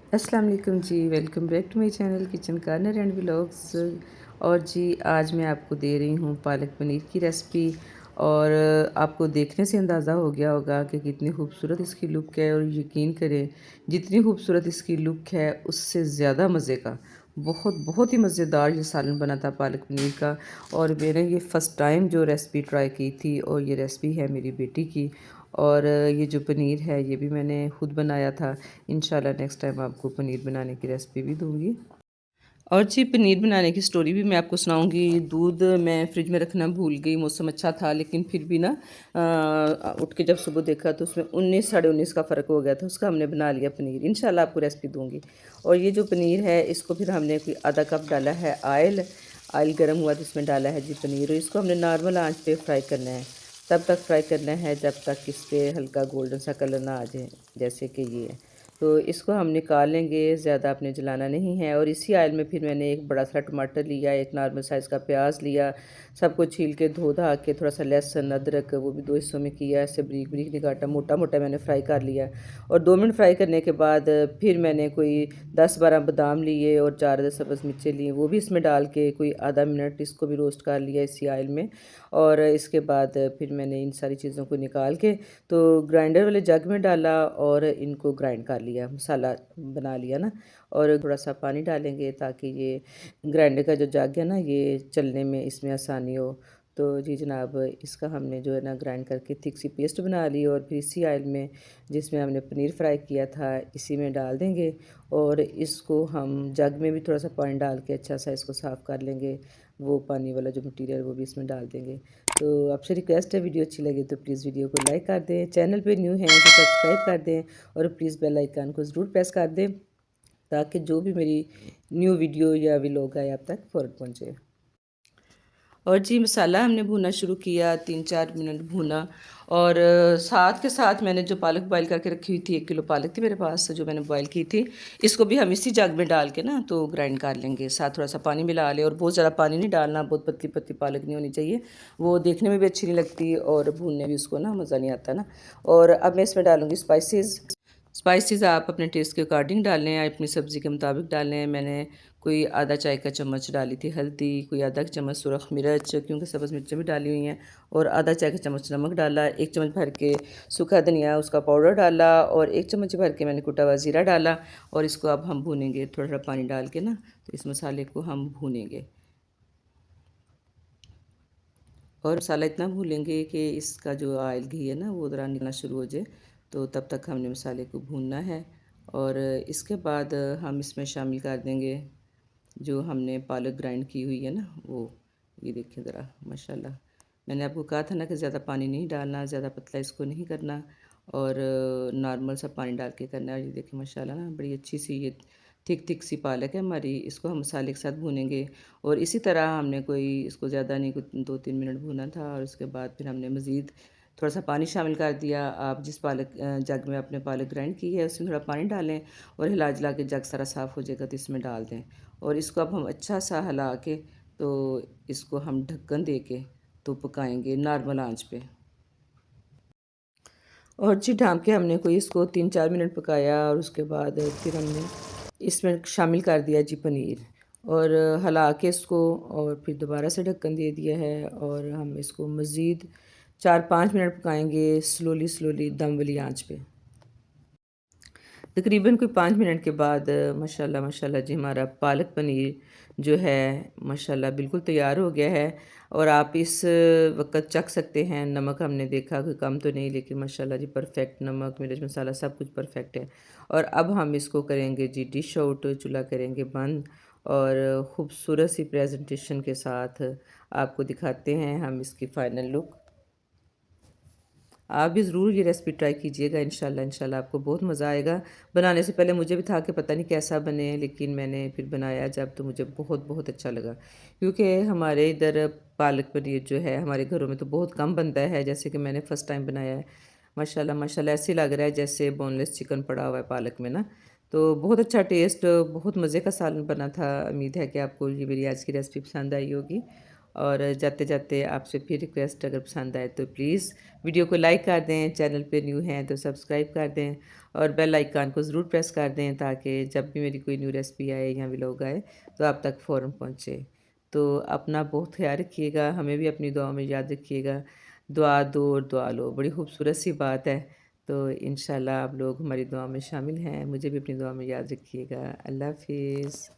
अस्सलाम वालेकुम जी, welcome back to my channel kitchen corner and vlogs. और जी आज मैं आपको दे रही हूँ पालक पनीर की रेसिपी। और आपको देखने से अंदाज़ा हो गया होगा कि कितनी खूबसूरत इसकी लुक है। और यकीन करें, जितनी खूबसूरत इसकी लुक है उससे ज़्यादा मज़े का बहुत बहुत ही मज़ेदार ये सालन बना था पालक पनीर का। और मैंने ये फ़र्स्ट टाइम जो रेसिपी ट्राई की थी, और ये रेसिपी है मेरी बेटी की। और ये जो पनीर है ये भी मैंने खुद बनाया था। इंशाल्लाह नेक्स्ट टाइम आपको पनीर बनाने की रेसिपी भी दूँगी। और जी पनीर बनाने की स्टोरी भी मैं आपको सुनाऊँगी। दूध मैं फ्रिज में रखना भूल गई, मौसम अच्छा था लेकिन फिर भी ना उठ के जब सुबह देखा तो उसमें 19 साढ़े 19 का फ़र्क हो गया था। उसका हमने बना लिया पनीर। इंशाल्लाह आपको रेसिपी दूँगी। और ये जो पनीर है इसको फिर हमने कोई आधा कप डाला है ऑयल। ऑयल गर्म हुआ तो इसमें डाला है जी पनीर, और इसको हमने नॉर्मल आँच पे फ्राई करना है। तब तक फ्राई करना है जब तक इस पे हल्का गोल्डन सा कलर ना आ जाए, जैसे कि ये है। तो इसको हम निकाल लेंगे, ज़्यादा आपने जलाना नहीं है। और इसी ऑयल में फिर मैंने एक बड़ा सा टमाटर लिया, एक नॉर्मल साइज़ का प्याज लिया, सबको छील के धो धा के, थोड़ा सा लहसुन अदरक वो भी 2 हिस्सों में किया, ऐसे बारीक बारीक नहीं काटा, मोटा मोटा मैंने फ्राई कर लिया। और 2 मिनट फ्राई करने के बाद फिर मैंने कोई 10-12 बादाम लिए और 4 सब्ज़ मिर्चें ली, वो भी इसमें डाल के कोई आधा मिनट इसको भी रोस्ट कर लिया इसी ऑयल में। और इसके बाद फिर मैंने इन सारी चीज़ों को निकाल के तो ग्राइंडर वाले जग में डाला और इनको ग्राइंड कर लिया, मसाला बना लिया ना। और थोड़ा सा पानी डालेंगे ताकि ये ग्राइंडर का जो जग है ना ये चलने में इसमें आसानी हो। तो जी जनाब, इसका हमने जो है ना ग्राइंड करके थिक सी पेस्ट बना ली, और फिर इसी ऑयल में जिसमें हमने पनीर फ्राई किया था इसी में डाल देंगे। और इसको हम जग में भी थोड़ा सा पानी डाल के अच्छा सा इसको साफ़ कर लेंगे। वो पानी वाला जो मटीरियल वो भी इसमें डाल देंगे। तो आपसे रिक्वेस्ट है, वीडियो अच्छी लगे तो प्लीज़ वीडियो को लाइक कर दें, चैनल पे न्यू हैं तो सब्सक्राइब कर दें, और प्लीज़ बेल आइकन को ज़रूर प्रेस कर दें ताकि जो भी मेरी न्यू वीडियो या व्लॉग आए आप तक फ़ौरन पहुँचे। और जी मसाला हमने भूनना शुरू किया, 3-4 मिनट भूना। और साथ के साथ मैंने जो पालक बॉयल करके रखी हुई थी, 1 किलो पालक थी मेरे पास जो मैंने बॉयल की थी, इसको भी हम इसी जग में डाल के ना तो ग्राइंड कर लेंगे। साथ थोड़ा सा पानी मिला लें, और बहुत ज़्यादा पानी नहीं डालना, बहुत पतली पतली पालक नहीं होनी चाहिए, वो देखने में भी अच्छी नहीं लगती और भूनने भी उसको ना मज़ा नहीं आता ना। और अब मैं इसमें डालूँगी स्पाइसेस। स्पाइसेस आप अपने टेस्ट के अकॉर्डिंग डालें या अपनी सब्ज़ी के मुताबिक डालें। मैंने कोई आधा चाय का चम्मच डाली थी हल्दी, कोई आधा चम्मच सुरख मिर्च, क्योंकि सब्ज़ मिर्चें भी डाली हुई हैं, और आधा चाय का चम्मच नमक डाला, 1 चम्मच भर के सूखा धनिया उसका पाउडर डाला, और 1 चम्मच भर के मैंने कुटा हुआ ज़ीरा डाला। और इसको अब हम भूनेंगे थोड़ा थोड़ा पानी डाल के ना, तो इस मसाले को हम भूनेंगे। और मसाला इतना भूनेंगे कि इसका जो ऑयल घी है ना वो ज़रा निकलना शुरू हो जाए, तो तब तक हमने मसाले को भूनना है। और इसके बाद हम इसमें शामिल कर देंगे जो हमने पालक ग्राइंड की हुई है ना वो। ये देखिए ज़रा माशाल्लाह, मैंने आपको कहा था ना कि ज़्यादा पानी नहीं डालना, ज़्यादा पतला इसको नहीं करना, और नॉर्मल सा पानी डाल के करना है। ये देखिए माशाल्लाह ना बड़ी अच्छी सी ये थिक थिक सी पालक है हमारी। इसको हम मसाले के साथ भूनेंगे। और इसी तरह हमने कोई इसको ज़्यादा नहीं, कुछ 2-3 मिनट भूना था, और उसके बाद फिर हमने मज़ीद थोड़ा सा पानी शामिल कर दिया। आप जिस पालक जग में आपने पालक ग्राइंड की है उसमें थोड़ा पानी डालें, और हिला जुला के जग सारा साफ़ हो जाएगा तो इसमें डाल दें। और इसको अब हम अच्छा सा हिला के तो इसको हम ढक्कन दे के तो पकाएंगे नॉर्मल आंच पे। और जी ढाँप के हमने कोई इसको 3-4 मिनट पकाया, और उसके बाद फिर हमने इसमें शामिल कर दिया जी पनीर, और हिला के इसको, और फिर दोबारा से ढक्कन दे दिया है। और हम इसको मज़ीद 4-5 मिनट पकाएंगे स्लोली स्लोली दम वाली आंच पे। तकरीबन कोई 5 मिनट के बाद माशाल्लाह माशाल्लाह जी हमारा पालक पनीर जो है माशाल्लाह बिल्कुल तैयार हो गया है। और आप इस वक्त चख सकते हैं, नमक हमने देखा कोई कम तो नहीं, लेकिन माशाल्लाह जी परफेक्ट नमक मिर्च मसाला सब कुछ परफेक्ट है। और अब हम इसको करेंगे जी डिश आउट, चूल्हा करेंगे बंद, और ख़ूबसूरत सी प्रेजेंटेशन के साथ आपको दिखाते हैं हम इसकी फ़ाइनल लुक। आप भी ज़रूर ये रेसिपी ट्राई कीजिएगा, इंशाल्लाह इंशाल्लाह आपको बहुत मज़ा आएगा। बनाने से पहले मुझे भी था कि पता नहीं कैसा बने, लेकिन मैंने फिर बनाया जब तो मुझे बहुत बहुत अच्छा लगा। क्योंकि हमारे इधर पालक पनीर जो है हमारे घरों में तो बहुत कम बनता है, जैसे कि मैंने फ़र्स्ट टाइम बनाया है। माशाल्लाह माशाल्लाह ऐसे लग रहा है जैसे बोनलेस चिकन पड़ा हुआ है पालक में ना। तो बहुत अच्छा टेस्ट, बहुत मज़े का सालन बना था। उम्मीद है कि आपको ये मेरी आज की रेसिपी पसंद आई होगी। और जाते जाते आपसे फिर रिक्वेस्ट, अगर पसंद आए तो प्लीज़ वीडियो को लाइक कर दें, चैनल पे न्यू हैं तो सब्सक्राइब कर दें और बेल आइकन को ज़रूर प्रेस कर दें ताकि जब भी मेरी कोई न्यू रेसिपी आए या व्लॉग आए तो आप तक फ़ौरन पहुँचे। तो अपना बहुत ख्याल रखिएगा, हमें भी अपनी दुआ में याद रखिएगा। दुआ दो और दुआ लो, बड़ी खूबसूरत सी बात है। तो इंशाल्लाह आप लोग हमारी दुआ में शामिल हैं, मुझे भी अपनी दुआ में याद रखिएगा। अल्लाह हाफ़िज़।